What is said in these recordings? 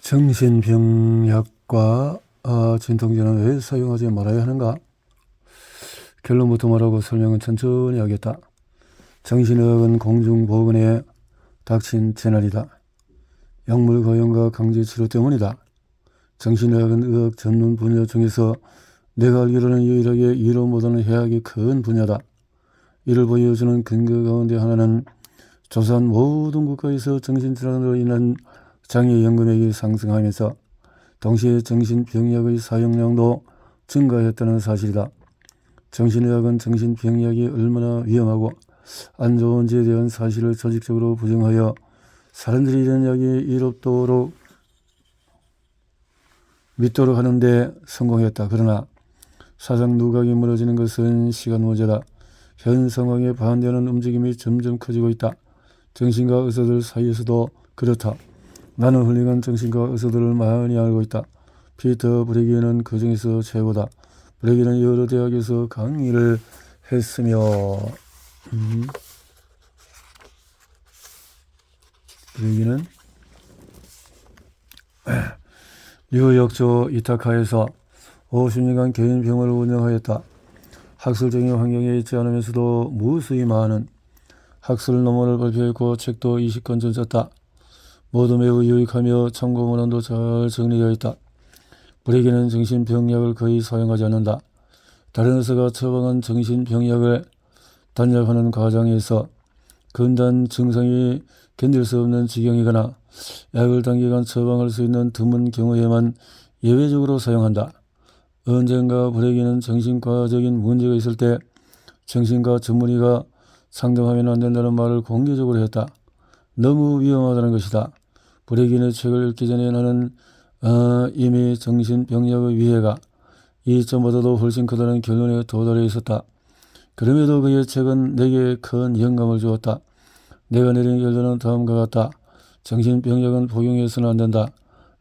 정신병약과 진통제는 왜 사용하지 말아야 하는가? 결론부터 말하고 설명은 천천히 하겠다. 정신의학은 공중보건에 닥친 재난이다. 약물 과용과 강제치료 때문이다. 정신의학은 의학 전문 분야 중에서 내가 알기로는 유일하게 이로 못하는 해악이 큰 분야다. 이를 보여주는 근거 가운데 하나는 조사한 모든 국가에서 정신질환으로 인한 장애 연금액이 상승하면서 동시에 정신병약의 사용량도 증가했다는 사실이다. 정신의학은 정신병약이 얼마나 위험하고 안 좋은지에 대한 사실을 조직적으로 부정하여 사람들이 이런 약이 이롭도록 믿도록 하는데 성공했다. 그러나 사상 누각이 무너지는 것은 시간 문제다. 현 상황에 반대하는 움직임이 점점 커지고 있다. 정신과 의사들 사이에서도 그렇다. 나는 훌륭한 정신과 의사들을 많이 알고 있다. 피터 브레기는 그 중에서 최고다. 브레기는 여러 대학에서 강의를 했으며 브레기는 뉴욕주 이타카에서 50년간 개인 병원을 운영하였다. 학술적인 환경에 있지 않으면서도 무수히 많은 학술 논문을 발표했고 책도 20권 썼다. 모두 매우 유익하며 참고 문헌도 잘 정리되어 있다. 브레기는 정신병약을 거의 사용하지 않는다. 다른 의사가 처방한 정신병약을 단약하는 과정에서 금단 증상이 견딜 수 없는 지경이거나 약을 단기간 처방할 수 있는 드문 경우에만 예외적으로 사용한다. 언젠가 브레기는 정신과적인 문제가 있을 때 정신과 전문의가 상담하면 안 된다는 말을 공개적으로 했다. 너무 위험하다는 것이다. 브레기의 책을 읽기 전에 나는 이미 정신병약의 위해가 이점보다도 훨씬 크다는 결론에 도달해 있었다. 그럼에도 그의 책은 내게 큰 영감을 주었다. 내가 내린 결론은 다음과 같다. 정신병약은 복용해서는 안 된다.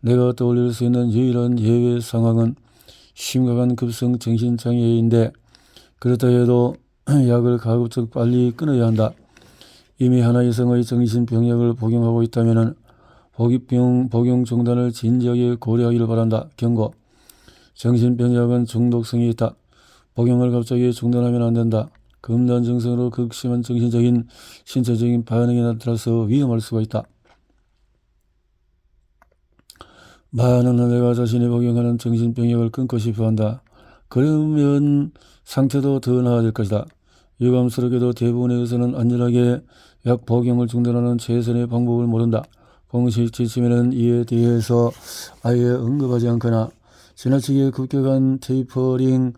내가 떠올릴 수 있는 유일한 예외 상황은 심각한 급성 정신장애인데 그렇다 해도 약을 가급적 빨리 끊어야 한다. 이미 하나 이상의 정신병약을 복용하고 있다면 복용 중단을 진지하게 고려하기를 바란다. 경고. 정신병약은 중독성이 있다. 복용을 갑자기 중단하면 안 된다. 금단 증상으로 극심한 정신적인, 신체적인 반응이 나타나서 위험할 수가 있다. 많은 아내가 자신이 복용하는 정신병약을 끊고 싶어 한다. 그러면 상태도 더 나아질 것이다. 유감스럽게도 대부분의 의사는 안전하게 약 복용을 중단하는 최선의 방법을 모른다. 공식 지침에는 이에 대해서 아예 언급하지 않거나 지나치게 급격한 테이퍼링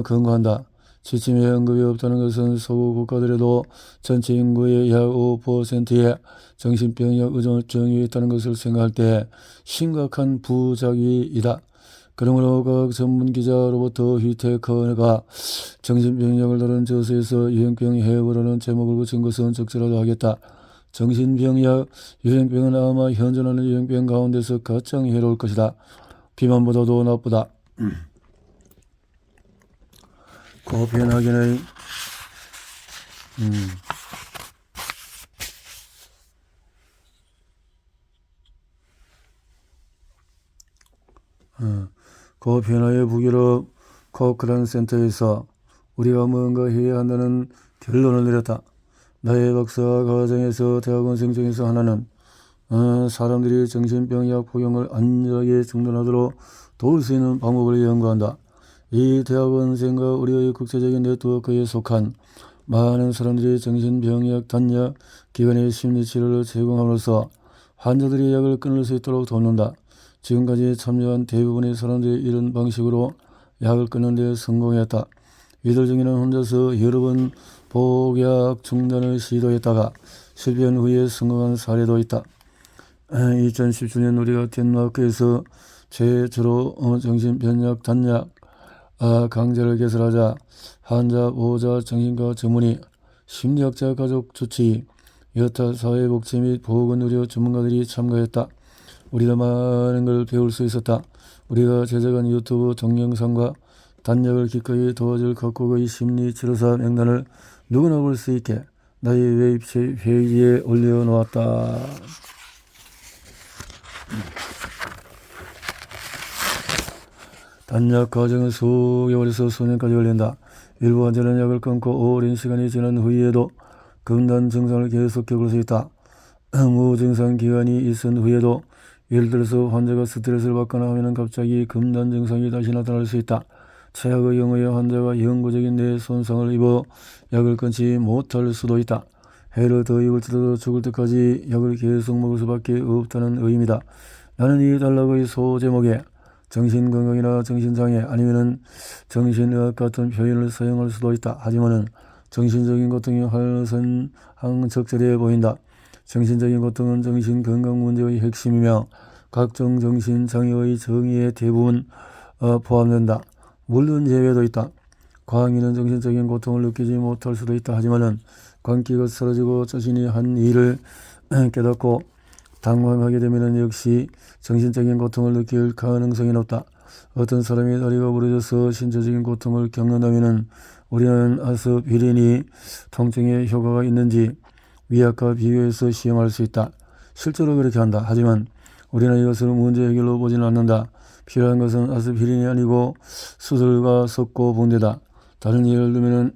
권고한다. 지침에 언급이 없다는 것은 서구 국가들에도 전체 인구의 약 5%의 정신병약 의존증이 있다는 것을 생각할 때 심각한 부작위이다. 그러므로 각 전문기자로부터 휘테커가 정신병약을 다룬 저서에서 유행병 해부라는 제목을 붙인 것은 적절하다 하겠다. 정신병약 유행병은 아마 현존하는 유행병 가운데서 가장 해로울 것이다. 비만보다도 나쁘다. 고변하기는 그 변화의 북유럽 코크란 센터에서 우리가 뭔가 해야 한다는 결론을 내렸다. 나의 박사 과정에서 대학원생 중에서 하나는 사람들이 정신병약 복용을 안전하게 중단하도록 도울 수 있는 방법을 연구한다. 이 대학원생과 우리의 국제적인 네트워크에 속한 많은 사람들이 정신병약 단약 기관의 심리치료를 제공함으로써 환자들이 약을 끊을 수 있도록 돕는다. 지금까지 참여한 대부분의 사람들이 이런 방식으로 약을 끊는 데 성공했다. 이들 중에는 혼자서 여러 번 복약 중단을 시도했다가 실패한 후에 성공한 사례도 있다. 2017년 우리가 덴마크에서 최초로 정신병약 단약 강제를 개설하자 환자, 보호자, 정신과 전문의, 심리학자, 가족 주치, 여타 사회복지 및 보건의료 전문가들이 참가했다. 우리가 많은 걸 배울 수 있었다. 우리가 제작한 유튜브 동영상과 단약을 기꺼이 도와줄 각국의 심리치료사 명단을 누구나 볼 수 있게 나의 웹페이지에 올려놓았다. 단약 과정은 수개월에서 수년까지 걸린다. 일부 환자는 약을 끊고 오랜 시간이 지난 후에도 금단 증상을 계속 겪을 수 있다. 무증상 기간이 있은 후에도 예를 들어서 환자가 스트레스를 받거나 하면 갑자기 금단 증상이 다시 나타날 수 있다. 최악의 경우에 환자가 영구적인 뇌 손상을 입어 약을 끊지 못할 수도 있다. 해를 더 입을지라도 죽을 때까지 약을 계속 먹을 수밖에 없다는 의미다. 나는 이 단락의 소제목에 정신건강이나 정신장애 아니면 정신의학 같은 표현을 사용할 수도 있다. 하지만은 정신적인 고통이 훨씬 적절해 보인다. 정신적인 고통은 정신건강 문제의 핵심이며 각종 정신장애의 정의에 대부분 포함된다. 물론 예외도 있다. 광인은 정신적인 고통을 느끼지 못할 수도 있다. 하지만은 광기가 사라지고 자신이 한 일을 깨닫고 당황하게 되면 역시 정신적인 고통을 느낄 가능성이 높다. 어떤 사람이 다리가 부러져서 신체적인 고통을 겪는다면 우리는 아스피린이 통증에 효과가 있는지 위약과 비교해서 시험할 수 있다. 실제로 그렇게 한다. 하지만 우리는 이것을 문제 해결로 보지는 않는다. 필요한 것은 아스피린이 아니고 수술과 석고 붕대다. 다른 예를 들면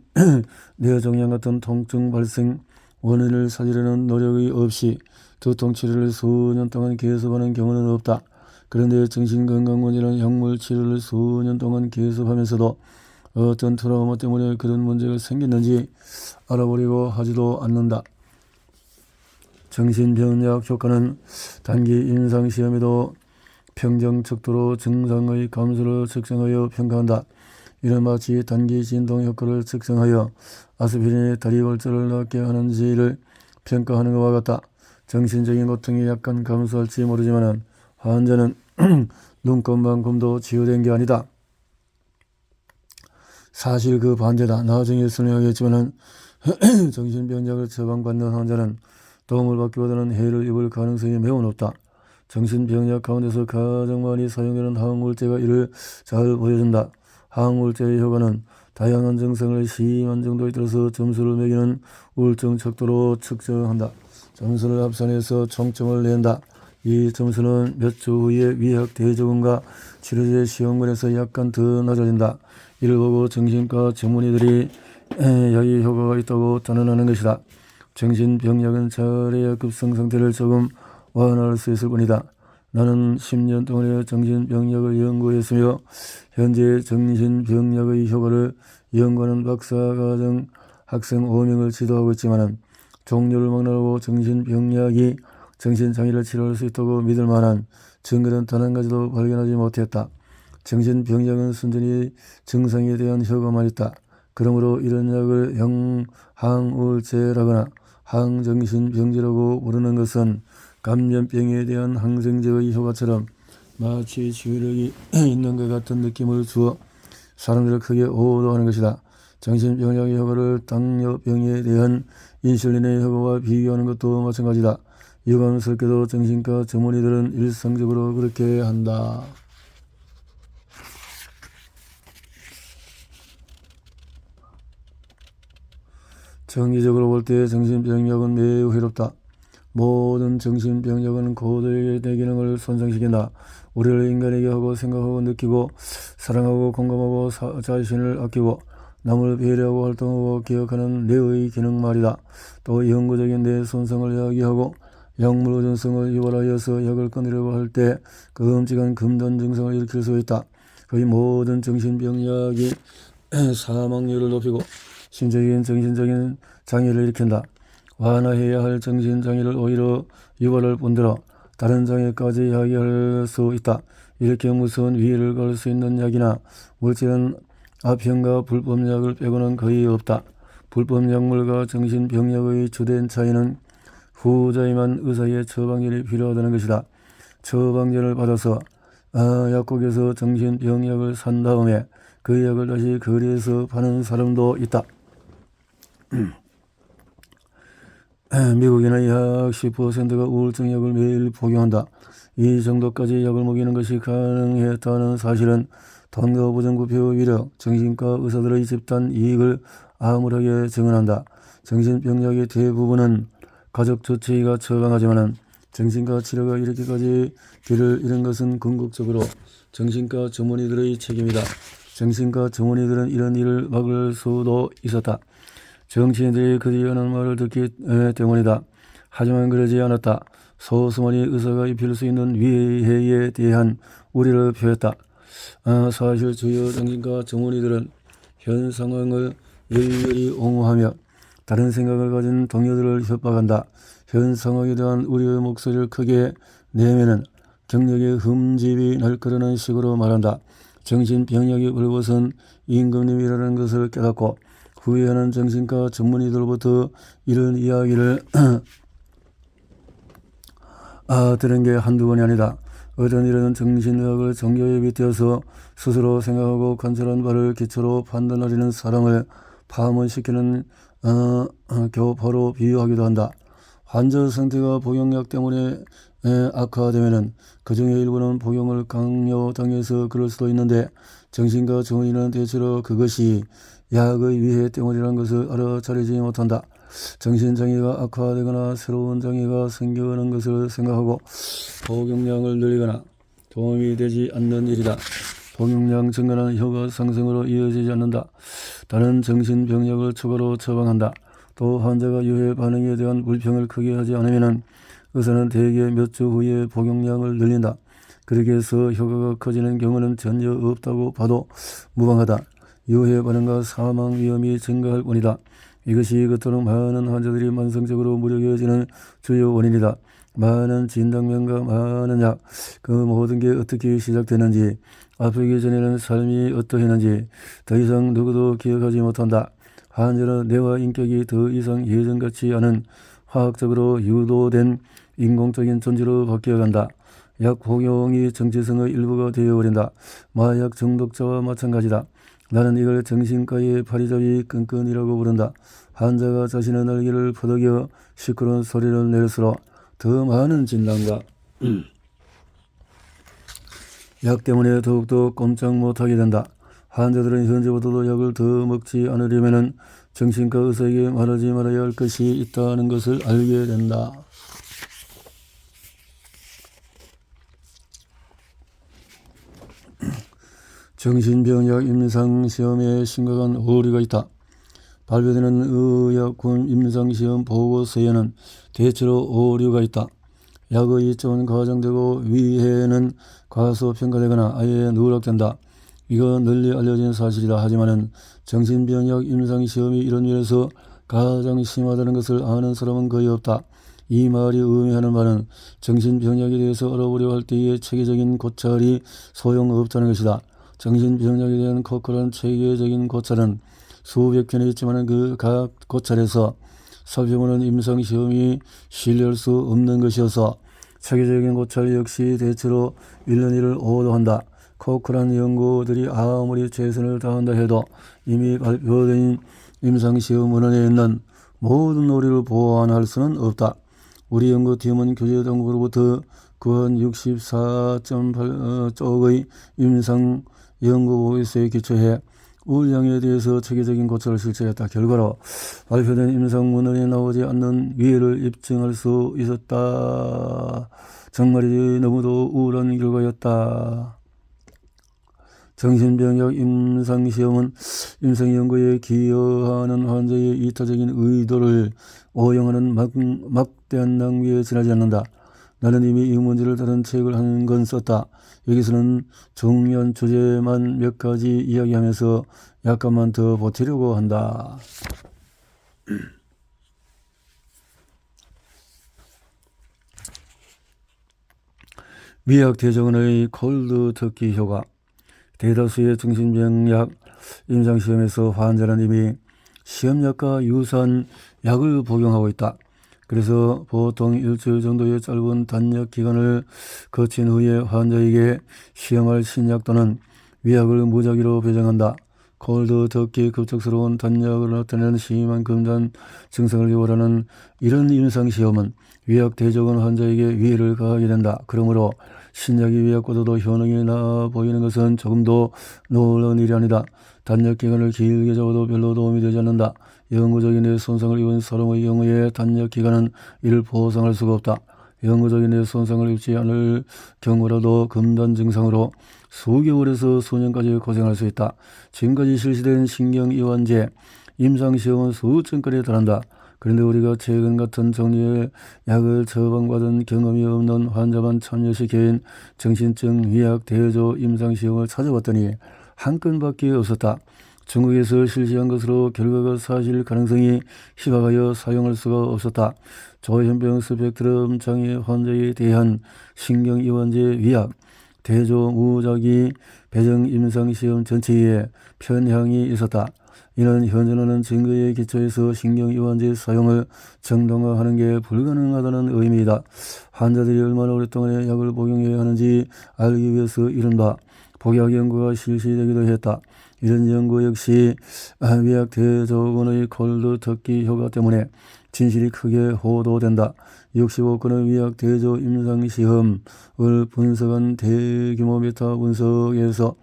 뇌종양 같은 통증 발생 원인을 찾으려는 노력이 없이 두통 치료를 수년 동안 계속하는 경우는 없다. 그런데 정신건강 문제는 약물 치료를 수년 동안 계속하면서도 어떤 트라우마 때문에 그런 문제가 생겼는지 알아보려고 하지도 않는다. 정신병약 효과는 단기 임상시험에도 평정 척도로 증상의 감소를 측정하여 평가한다. 이는 마치 단기 진동 효과를 측정하여 아스피린의 다리 골절을 낫게 하는지를 평가하는 것과 같다. 정신적인 고통이 약간 감소할지 모르지만 환자는 눈곱만큼도 치유된 게 아니다. 사실 그 반대다. 나중에 설명하겠지만 정신병약을 처방받는 환자는 도움을 받기보다는 해를 입을 가능성이 매우 높다. 정신병약 가운데서 가장 많이 사용되는 항우울제가 이를 잘 보여준다. 항우울제의 효과는 다양한 증상을 심한 정도에 따라서 점수를 매기는 우울증 척도로 측정한다. 점수를 합산해서 총점을 낸다. 이 점수는 몇 주 후에 위약 대조군과 치료제 시험관에서 약간 더 낮아진다. 이를 보고 정신과 전문의들이 약의 효과가 있다고 단언하는 것이다. 정신병약은 잘해야 급성 상태를 조금 완화할 수 있을 뿐이다. 나는 10년 동안의 정신병약을 연구했으며 현재 정신병약의 효과를 연구하는 박사과정 학생 5명을 지도하고 있지만 종류를 막론하고 정신병약이 정신장애를 치료할 수 있다고 믿을 만한 증거는 단 한 가지도 발견하지 못했다. 정신병약은 순전히 증상에 대한 효과만 있다. 그러므로 이런 약을 항우울제라거나 항정신병제라고 부르는 것은 감염병에 대한 항생제의 효과처럼 마치 치유력이 있는 것 같은 느낌을 주어 사람들을 크게 오도하는 것이다. 정신병약의 효과를 당뇨병에 대한 인슐린의 효과와 비교하는 것도 마찬가지다. 유감스럽게도 정신과 전문의들은 일상적으로 그렇게 한다. 정기적으로 볼 때 정신병약은 매우 해롭다. 모든 정신병약은 고도의 뇌 기능을 손상시킨다. 우리를 인간에게 하고 생각하고 느끼고 사랑하고 공감하고 자신을 아끼고 남을 배려하고 활동하고 기억하는 뇌의 기능 말이다. 또 영구적인 뇌 손상을 야기하고 약물 의존성을 유발하여서 약을 끊으려고 할 때 끔찍한 금단 증상을 일으킬 수 있다. 거의 모든 정신병약이 사망률을 높이고 심적인 정신적인 장애를 일으킨다. 완화해야 할 정신장애를 오히려 유발할 뿐더러 다른 장애까지 야기할 수 있다. 이렇게 무서운 위해를 갈 수 있는 약이나 물질은 아편과 불법약을 빼고는 거의 없다. 불법약물과 정신병약의 주된 차이는 후자에만 의사의 처방전이 필요하다는 것이다. 처방전을 받아서 약국에서 정신병약을 산 다음에 그 약을 다시 거리에서 파는 사람도 있다. 미국에는 약 10%가 우울증 약을 매일 복용한다. 이 정도까지 약을 먹이는 것이 가능했다는 사실은 돈과 부정부패의 위력, 정신과 의사들의 집단 이익을 암울하게 증언한다. 정신병약의 대부분은 가족조치의가 처방하지만 정신과 치료가 이렇게까지 길을 잃은 것은 궁극적으로 정신과 전문의들의 책임이다. 정신과 전문의들은 이런 일을 막을 수도 있었다. 정치인들이 그들이 하는 말을 듣기 때문이다. 하지만 그러지 않았다. 소수만이 의사가 입힐 수 있는 위해에 대한 우려를 표했다. 사실 주요 정신과 전문의들은 현 상황을 열렬히 옹호하며 다른 생각을 가진 동료들을 협박한다. 현 상황에 대한 우려의 목소리를 크게 내면은 경력의 흠집이 날 거라는 식으로 말한다. 정신병력이 불것은 임금님이라는 것을 깨닫고 후회하는 정신과 전문의들로부터 이런 이야기를 들은 게 한두 번이 아니다. 어떤 일은 정신의학을 종교에 빗대어서 스스로 생각하고 관찰한 바를 기초로 판단하려는 사람을 파문시키는 교포로 비유하기도 한다. 환자 상태가 복용약 때문에 악화되면은 그 중에 일부는 복용을 강요당해서 그럴 수도 있는데 정신과 전문의는 대체로 그것이 약의 위해 때문이라는 것을 알아차리지 못한다. 정신장애가 악화되거나 새로운 장애가 생겨나는 것을 생각하고 복용량을 늘리거나 도움이 되지 않는 일이다. 복용량 증가는 효과 상승으로 이어지지 않는다. 다른 정신병약을 추가로 처방한다. 또 환자가 유해 반응에 대한 불평을 크게 하지 않으면 의사는 대개 몇 주 후에 복용량을 늘린다. 그렇게 해서 효과가 커지는 경우는 전혀 없다고 봐도 무방하다. 유해 반응과 사망 위험이 증가할 뿐이다. 이것이 그토록 많은 환자들이 만성적으로 무력해지는 주요 원인이다. 많은 진단명과 많은 약, 그 모든 게 어떻게 시작되는지, 아프기 전에는 삶이 어떠했는지 더 이상 누구도 기억하지 못한다. 환자는 뇌와 인격이 더 이상 예전 같지 않은 화학적으로 유도된 인공적인 존재로 바뀌어간다. 약 복용이 정체성의 일부가 되어버린다. 마약 중독자와 마찬가지다. 나는 이걸 정신과의 파리잡이 끈끈이라고 부른다. 환자가 자신의 날개를 퍼덕여 시끄러운 소리를 낼수록 더 많은 진단과 약 때문에 더욱더 꼼짝 못하게 된다. 환자들은 현재보다도 약을 더 먹지 않으려면 정신과 의사에게 말하지 말아야 할 것이 있다는 것을 알게 된다. 정신병약 임상시험에 심각한 오류가 있다. 발표되는 의약품 임상시험 보고서에는 대체로 오류가 있다. 약의 이점은 과장되고 위해는 과소평가되거나 아예 누락된다. 이건 널리 알려진 사실이다. 하지만은 정신병약 임상시험이 이런 면에서 가장 심하다는 것을 아는 사람은 거의 없다. 이 말이 의미하는 바는 정신병약에 대해서 알아보려 할 때의 체계적인 고찰이 소용없다는 것이다. 정신병약에 대한 코커런 체계적인 고찰은 수백 편이 있지만 그 각 고찰에서 살펴보는 임상시험이 신뢰할 수 없는 것이어서 체계적인 고찰 역시 대체로 1년 1을 오도한다. 코커런 연구들이 아무리 최선을 다한다 해도 이미 발표된 임상시험 원안에 있는 모든 오류를 보완할 수는 없다. 우리 연구팀은 교재당국으로부터 구한 64.8쪽의 임상 연구보고서에 기초해 울량에 대해서 체계적인 고찰을 실시했다. 결과로 발표된 임상문헌에 나오지 않는 위해를 입증할 수 있었다. 정말이지 너무도 우울한 결과였다. 정신병약 임상시험은 임상연구에 기여하는 환자의 이타적인 의도를 오용하는 막대한 낭비에 지나지 않는다. 나는 이미 이 문제를 다룬 책을 한 권 썼다. 여기서는 중요한 주제만 몇 가지 이야기하면서 약간만 더 보태려고 한다. 미약 대정원의 콜드 터키 효과. 대다수의 정신병약 임상시험에서 환자는 이미 시험약과 유사한 약을 복용하고 있다. 그래서 보통 일주일 정도의 짧은 단약 기간을 거친 후에 환자에게 시험할 신약 또는 위약을 무작위로 배정한다. 콜드 터키 급작스러운 단약을 나타내는 심한 금단 증상을 유발하는 이런 임상시험은 위약 대적원 환자에게 위해를 가하게 된다. 그러므로 신약이 위약보다도 효능이 나아 보이는 것은 조금도 놀라운 일이 아니다. 단약 기간을 길게 잡아도 별로 도움이 되지 않는다. 영구적인 뇌 손상을 입은 사람의 경우에 단약 기간은 이를 보상할 수가 없다. 영구적인 손상을 입지 않을 경우라도 금단 증상으로 수개월에서 수년까지 고생할 수 있다. 지금까지 실시된 신경이완제 임상시험은 수천 건에 달한다. 그런데 우리가 최근 같은 종류의 약을 처방받은 경험이 없는 환자만 참여시킨 정신증 위약 대조 임상시험을 찾아봤더니 한 건밖에 없었다. 중국에서 실시한 것으로 결과가 사실 가능성이 희박하여 사용할 수가 없었다. 조현병 스펙트럼 장애 환자에 대한 신경이완제 위약 대조 무작위 배정 임상시험 전체에 편향이 있었다. 이는 현존하는 증거에 기초해서 신경이완제 사용을 정당화하는 게 불가능하다는 의미이다. 환자들이 얼마나 오랫동안 약을 복용해야 하는지 알기 위해서 이른바 복약 연구가 실시되기도 했다. 이런 연구 역시 위약 대조군의 콜드 터키 효과 때문에 진실이 크게 호도된다. 65건의 위약 대조 임상시험을 분석한 대규모 메타 분석에서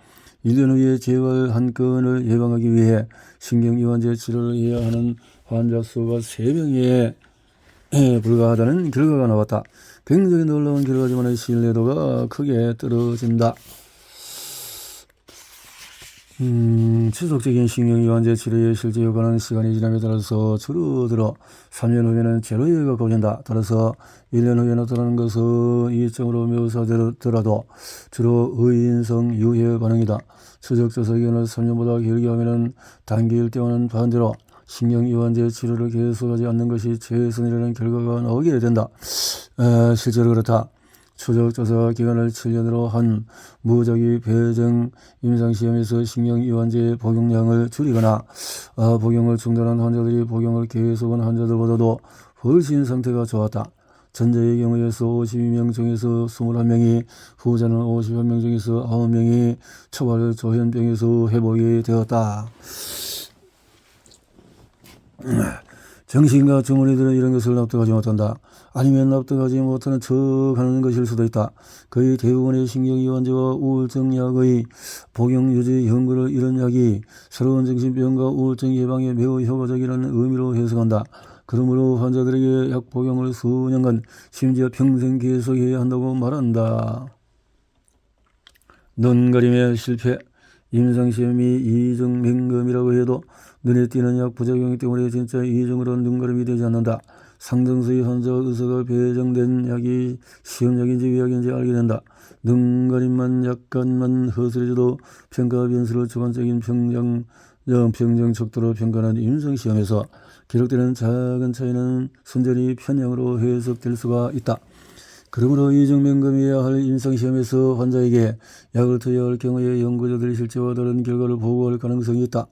1년 후에 재발 한 건을 예방하기 위해 신경이완제 치료를 해야 하는 환자 수가 3명에 불과하다는 결과가 나왔다. 굉장히 놀라운 결과지만 신뢰도가 크게 떨어진다. 지속적인 신경이완제 치료의 실제 효과는 시간이 지남에 따라서 줄어들어 3년 후에는 제로에 가까워진다. 따라서 1년 후에 나타나는 것은 이점으로 묘사되더라도 주로 의인성 유해 반응이다. 추적조사 기간을 3년보다 길게 하면 단기일 때와는 반대로 신경이완제 치료를 계속하지 않는 것이 최선이라는 결과가 나오게 된다. 실제로 그렇다. 추적조사 기간을 7년으로 한 무작위 배정 임상시험에서 신경이완제 복용량을 줄이거나 복용을 중단한 환자들이 복용을 계속한 환자들보다도 훨씬 상태가 좋았다. 전자의 경우에서 52명 중에서 21명이, 후자는 51명 중에서 9명이 초발 조현병에서 회복이 되었다. 정신과 전문의들은 이런 것을 납득하지 못한다. 아니면 납득하지 못하는 척하는 것일 수도 있다. 거의 대부분의 신경이완제와 우울증약의 복용 유지 연구를 이런 약이 새로운 정신병과 우울증 예방에 매우 효과적이라는 의미로 해석한다. 그러므로 환자들에게 약 복용을 수년간 심지어 평생 계속해야 한다고 말한다. 눈가림의 실패. 임상시험이 이중맹금이라고 해도 눈에 띄는 약 부작용 때문에 진짜 이중으로 눈가림이 되지 않는다. 상당수의 환자 의사가 배정된 약이 시험약인지 위약인지 알게 된다. 눈가림만 약간만 허술해져도 평가 변수를 주관적인 평정 척도로 평가하는 임상시험에서 기록되는 작은 차이는 순전히 편향으로 해석될 수가 있다. 그러므로 이중맹금이어야 할 임상시험에서 환자에게 약을 투여할 경우에 연구자들이 실제와 다른 결과를 보고할 가능성이 있다.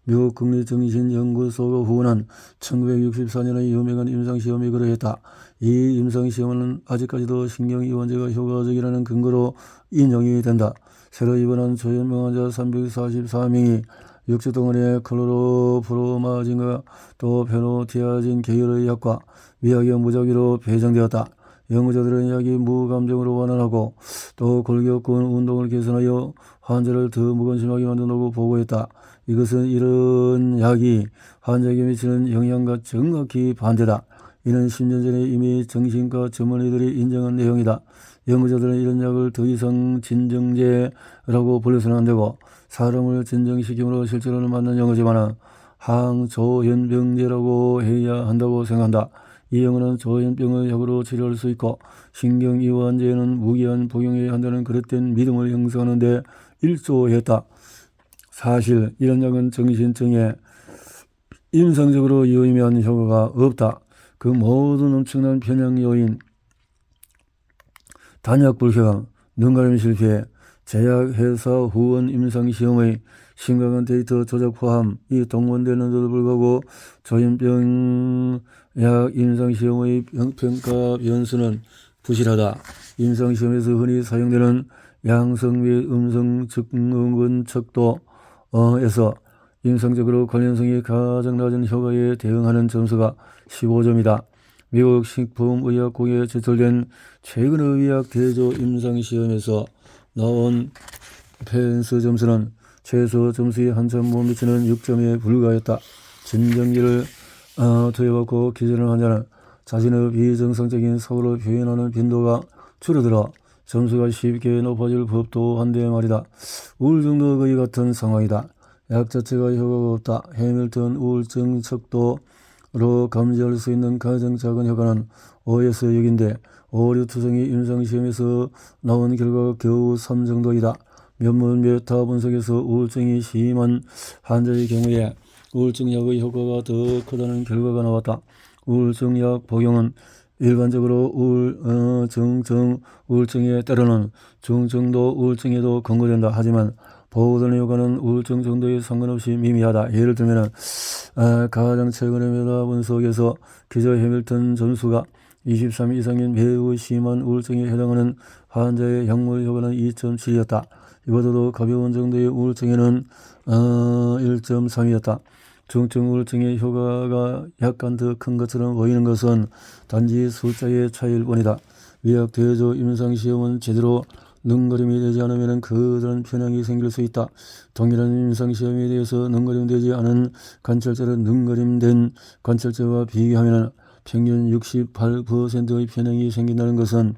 미국 국립정신연구소가 후원한 1964년의 유명한 임상시험이 그러했다. 이 임상시험은 아직까지도 신경이완제가 효과적이라는 근거로 인용이 된다. 새로 입원한 조현병 환자 344명이 6주 동안의 클로로프로마진과 또 페노티아진 계열의 약과 위약이 무작위로 배정되었다. 연구자들은 약이 무감정으로 완화하고 또 골격근 운동을 개선하여 환자를 더 무관심하게 만든다고 보고했다. 이것은 이런 약이 환자에게 미치는 영향과 정확히 반대다. 이는 10년 전에 이미 정신과 전문의들이 인정한 내용이다. 연구자들은 이런 약을 더 이상 진정제라고 불러서는 안 되고 사람을 진정시킴으로 실제로는 맞는 용어지만 항조현병제라고 해야 한다고 생각한다. 이 용어는 조현병을 약으로 치료할 수 있고 신경이완제에는 무기한 복용해야 한다는 그릇된 믿음을 형성하는 데 일조했다. 사실 이런 약은 정신증에 임상적으로 유의미한 효과가 없다. 그 모든 엄청난 편향 요인, 단약 불협, 눈가림 실패, 제약회사 후원 임상시험의 심각한 데이터 조작 포함 이 동원되는데도 불구하고 조현병 약 임상시험의 평가 변수는 부실하다. 임상시험에서 흔히 사용되는 양성 및 음성 증후군 척도에서 임상적으로 관련성이 가장 낮은 효과에 대응하는 점수가 15점이다. 미국 식품의약국에 제출된 최근의 의약 대조 임상시험에서 나온 펜스 점수는 최소 점수의 한참 못 미치는 6점에 불과했다. 진정제를 투여받고 기절한 환자는 자신의 비정상적인 사고를 표현하는 빈도가 줄어들어 점수가 쉽게 높아질 법도 한데 말이다. 우울증도 거의 같은 상황이다. 약 자체가 효과가 없다. 해밀턴 우울증 척도로 감지할 수 있는 가장 작은 효과는 5에서 6인데 오류 투성이 임상시험에서 나온 결과가 겨우 3 정도이다. 몇몇 메타 분석에서 우울증이 심한 환자의 경우에 우울증약의 효과가 더 크다는 결과가 나왔다. 우울증약 복용은 일반적으로 우울증에 때로는 중증도 우울증에도 권고된다. 하지만 보호되는 효과는 우울증 정도에 상관없이 미미하다. 예를 들면 가장 최근의 메타 분석에서 기저 해밀턴 점수가 23 이상인 매우 심한 우울증에 해당하는 환자의 약물 효과는 2.7이었다. 이보다도 가벼운 정도의 우울증에는 1.3이었다. 중증 우울증의 효과가 약간 더 큰 것처럼 보이는 것은 단지 숫자의 차이일 뿐이다. 위약 대조 임상시험은 제대로 능가림이 되지 않으면 커다란 편향이 생길 수 있다. 동일한 임상시험에 대해서 능가림되지 않은 관찰자를 능가림된 관찰자와 비교하면 평균 68%의 편향이 생긴다는 것은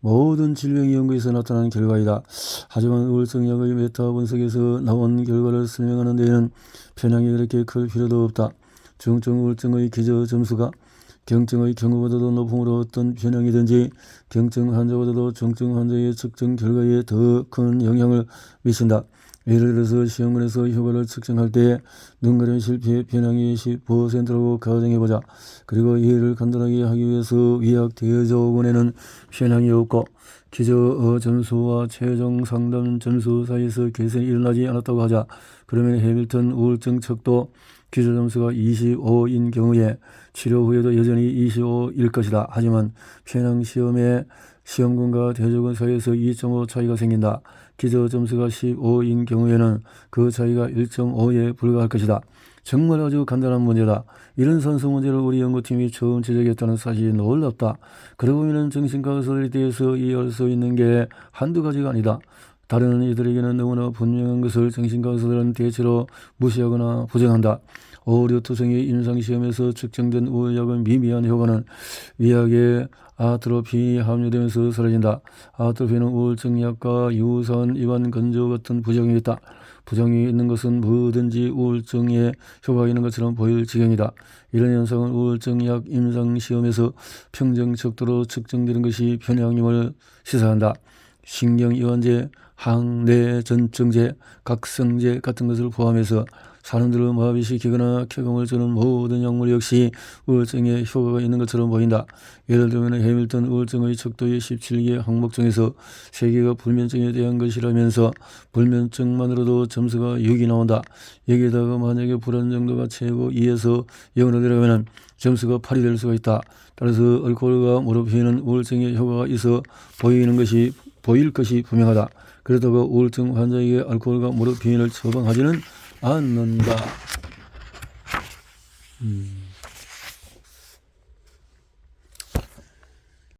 모든 질병 연구에서 나타난 결과이다. 하지만 우울증약의 메타 분석에서 나온 결과를 설명하는 데에는 편향이 그렇게 클 필요도 없다. 중증 우울증의 기저 점수가 경증의 경우보다도 높음으로 어떤 편향이든지 경증 환자보다도 중증 환자의 측정 결과에 더 큰 영향을 미친다. 예를 들어서 시험관에서 효과를 측정할 때 눈가림 실패 편향이 10%라고 가정해보자. 그리고 이해를 간단하게 하기 위해서 위약 대조군에는 편향이 없고 기저 점수와 최종 상담 점수 사이에서 개선이 일어나지 않았다고 하자. 그러면 해밀턴 우울증 척도 기저 점수가 25인 경우에 치료 후에도 여전히 25일 것이다. 하지만 편향 시험의 시험군과 대조군 사이에서 2.5 차이가 생긴다. 기저 점수가 15인 경우에는 그 차이가 1.5에 불과할 것이다. 정말 아주 간단한 문제다. 이런 선수 문제를 우리 연구팀이 처음 지적했다는 사실이 놀랍다. 그러고 보면 정신과 의사들에 대해서 이해할 수 있는 게 한두 가지가 아니다. 다른 이들에게는 너무나 분명한 것을 정신과 의사들은 대체로 무시하거나 부정한다. 오류 투성이 임상시험에서 측정된 우울약의 미미한 효과는 위약에 아트로핀이 함유되면서 사라진다. 아트로핀은 우울증약과 유사한 입안 건조 같은 부작용이 있다. 부작용이 있는 것은 뭐든지 우울증에 효과가 있는 것처럼 보일 지경이다. 이런 현상은 우울증약 임상시험에서 평정 척도로 측정되는 것이 편향임을 시사한다. 신경이완제, 항내전증제, 각성제 같은 것을 포함해서 사람들을 마비시키거나 쾌감을 주는 모든 약물 역시 우울증에 효과가 있는 것처럼 보인다. 예를 들면 해밀턴 우울증의 척도의 17개 항목 중에서 3개가 불면증에 대한 것이라면서 불면증만으로도 점수가 6이 나온다. 여기에다가 만약에 불안 정도가 최고 2에서 0으로 내려가면 점수가 8이 될 수가 있다. 따라서 알코올과 모르핀은 우울증에 효과가 있어 보일 것이 분명하다. 그렇다고 우울증 환자에게 알코올과 모르핀을 처방하지는 않는다.